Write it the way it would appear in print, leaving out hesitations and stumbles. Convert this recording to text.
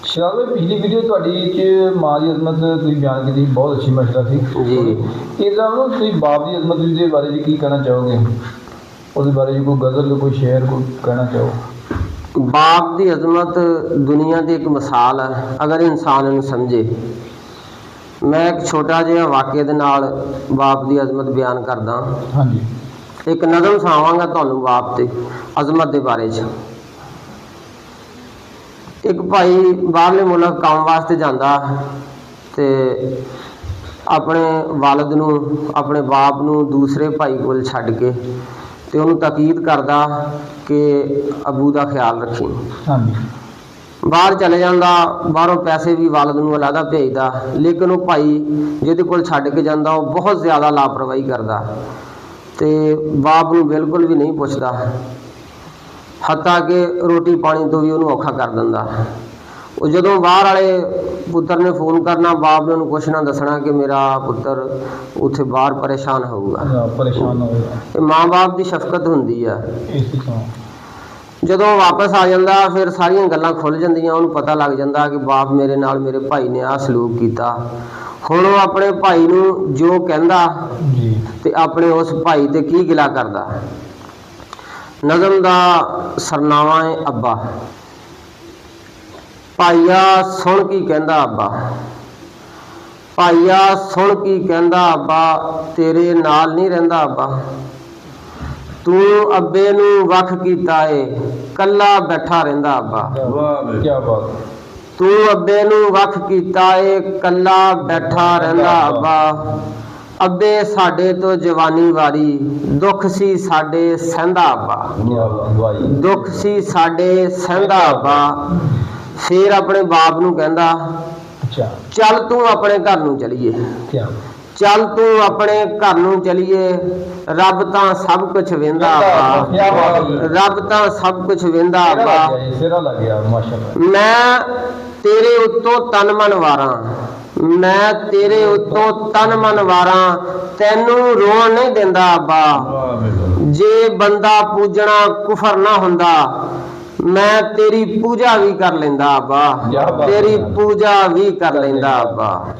ਸ਼ਰਾਬ ਭਾਈ ਪਿਛਲੀ ਵੀਡੀਓ ਤੁਹਾਡੀ ਚ ਮਾਂ ਦੀ ਅਜ਼ਮਤ ਤੁਸੀਂ ਬਿਆਨ ਕੀਤੀ, ਬਹੁਤ ਅੱਛੀ ਮਸਲਾ ਸੀ ਜੀ। ਇਹਦਾ ਨਾ ਤੁਸੀਂ ਬਾਪ ਦੀ ਅਜ਼ਮਤ ਦੇ ਬਾਰੇ ਜੀ ਕੀ ਕਹਿਣਾ ਚਾਹੋਗੇ? ਉਹਦੇ ਬਾਰੇ ਜੀ ਕੋਈ ਗਜ਼ਲ ਕੋਈ ਸ਼ੇਰ ਕੋਈ ਕਹਿਣਾ ਚਾਹੋ? ਬਾਪ ਦੀ ਅਜ਼ਮਤ ਦੁਨੀਆ ਦੀ ਇੱਕ ਮਿਸਾਲ ਹੈ ਅਗਰ ਇਨਸਾਨ ਇਹਨੂੰ ਸਮਝੇ। ਮੈਂ ਇੱਕ ਛੋਟਾ ਜਿਹਾ ਵਾਕਿਆ ਦੇ ਨਾਲ ਬਾਪ ਦੀ ਅਜ਼ਮਤ ਬਿਆਨ ਕਰਦਾ। ਹਾਂਜੀ। ਇੱਕ ਨਜ਼ਮ ਸੁਣਾਵਾਂਗਾ ਤੁਹਾਨੂੰ ਬਾਪ ਤੇ ਅਜ਼ਮਤ ਦੇ ਬਾਰੇ 'ਚ। ਇੱਕ ਭਾਈ ਬਾਹਰਲੇ ਮੁਲਕ ਕੰਮ ਵਾਸਤੇ ਜਾਂਦਾ ਤੇ ਆਪਣੇ ਵਾਲਿਦ ਨੂੰ ਆਪਣੇ ਬਾਪ ਨੂੰ ਦੂਸਰੇ ਭਾਈ ਕੋਲ ਛੱਡ ਕੇ ਤੇ ਉਹਨੂੰ ਤਾਕੀਦ ਕਰਦਾ ਕਿ ਅਬੂ ਦਾ ਖਿਆਲ ਰੱਖੀ। ਹਾਂਜੀ। ਬਾਹਰ ਚਲੇ ਜਾਂਦਾ, ਬਾਹਰੋਂ ਪੈਸੇ ਵੀ ਵਾਲਿਦ ਨੂੰ ਅਲੱਗਾ ਭੇਜਦਾ, ਲੇਕਿਨ ਉਹ ਭਾਈ ਜਿਹਦੇ ਕੋਲ ਛੱਡ ਕੇ ਜਾਂਦਾ ਉਹ ਬਹੁਤ ਜ਼ਿਆਦਾ ਲਾਪਰਵਾਹੀ ਕਰਦਾ ਤੇ ਬਾਪ ਨੂੰ ਬਿਲਕੁਲ ਵੀ ਨਹੀਂ ਪੁੱਛਦਾ, ਹੱਤਾ ਕਿ ਰੋਟੀ ਪਾਣੀ ਤੋਂ ਵੀ ਉਹਨੂੰ ਔਖਾ ਕਰ ਦਿੰਦਾ। ਉਹ ਜਦੋਂ ਬਾਹਰ ਵਾਲੇ ਪੁੱਤਰ ਨੇ ਫੋਨ ਕਰਨਾ, ਬਾਪ ਨੇ ਉਹਨੂੰ ਕੁਛ ਨਾ ਦੱਸਣਾ ਕਿ ਮੇਰਾ ਪੁੱਤਰ ਉੱਥੇ ਬਾਹਰ ਪਰੇਸ਼ਾਨ ਹੋਊਗਾ। ਪਰੇਸ਼ਾਨ ਹੋਊਗਾ। ਇਹ ਮਾਂ ਬਾਪ ਦੀ ਸ਼ਫਕਤ ਹੁੰਦੀ ਆ। ਇਸ ਤੋਂ ਜਦੋਂ ਵਾਪਸ ਆ ਜਾਂਦਾ ਫਿਰ ਸਾਰੀਆਂ ਗੱਲਾਂ ਖੁੱਲ ਜਾਂਦੀਆਂ, ਉਹਨੂੰ ਪਤਾ ਲੱਗ ਜਾਂਦਾ ਕਿ ਬਾਪ ਮੇਰੇ ਨਾਲ ਮੇਰੇ ਭਾਈ ਨੇ ਆਹ ਸਲੂਕ ਕੀਤਾ। ਹੁਣ ਉਹ ਆਪਣੇ ਭਾਈ ਨੂੰ ਜੋ ਕਹਿੰਦਾ ਜੀ ਤੇ ਆਪਣੇ ਉਸ ਭਾਈ ਤੇ ਕੀ ਗਿਲਾ ਕਰਦਾ। ਨਜ਼ਮ ਦਾ ਸਰਨਾਮਾ ਹੈ ਅੱਬਾ। ਭਾਈਆ ਸੁਣ ਕੀ ਕਹਿੰਦਾ ਅੱਬਾ, ਭਾਈਆ ਸੁਣ ਕੀ ਕਹਿੰਦਾ ਅੱਬਾ, ਤੇਰੇ ਨਾਲ ਨਹੀਂ ਰਹਿੰਦਾ ਅੱਬਾ। ਤੂੰ ਅੱਬੇ ਨੂੰ ਵੱਖ ਕੀਤਾ ਏ, ਕੱਲਾ ਬੈਠਾ ਰਹਿੰਦਾ ਅੱਬਾ। ਵਾਹ ਕੀ ਬਾਤ। ਤੂੰ ਅੱਬੇ ਨੂੰ ਵੱਖ ਕੀਤਾ ਏ, ਕੱਲਾ ਬੈਠਾ ਰਹਿੰਦਾ ਅੱਬਾ। ਅੱਬੇ ਸਾਡੇ ਤੋਂ ਜਵਾਨੀ ਵਾਰੀ, ਦੁੱਖ ਸੀ ਸਾਡੇ ਸਹਿੰਦਾ ਅੱਬਾ। ਦੁੱਖ ਸੀ ਸਾਡੇ ਸਹਿੰਦਾ ਅੱਬਾ। ਫਿਰ ਆਪਣੇ ਬਾਪ ਨੂੰ ਕਹਿੰਦਾ ਚੱਲ ਤੂੰ ਆਪਣੇ ਘਰ ਨੂੰ ਚਲੀਏ, ਚੱਲ ਤੂੰ ਆਪਣੇ ਘਰ ਨੂੰ ਚਲੀਏ, ਰੱਬ ਤਾਂ ਸਭ ਕੁਝ ਵੇਂਦਾ ਅੱਬਾ, ਰੱਬ ਤਾਂ ਸਭ ਕੁਝ ਵੇਂਦਾ ਅੱਬਾ। ਮੈਂ ਤੇਰੇ ਉੱਤੋਂ ਤਨ ਮਨ ਵਾਰਾਂ, ਮੈਂ ਤੇਰੇ ਉੱਤੋਂ ਤਨ ਮਨ ਵਾਰਾਂ, ਤੈਨੂੰ ਰੋਣ ਨਹੀਂ ਦਿੰਦਾ ਅੱਬਾ। ਜੇ ਬੰਦਾ ਪੂਜਣਾ ਕੁਫਰ ਨਾ ਹੁੰਦਾ, ਮੈਂ ਤੇਰੀ ਪੂਜਾ ਵੀ ਕਰ ਲੈਂਦਾ ਅੱਬਾ, ਤੇਰੀ ਪੂਜਾ ਵੀ ਕਰ ਲੈਂਦਾ ਅੱਬਾ।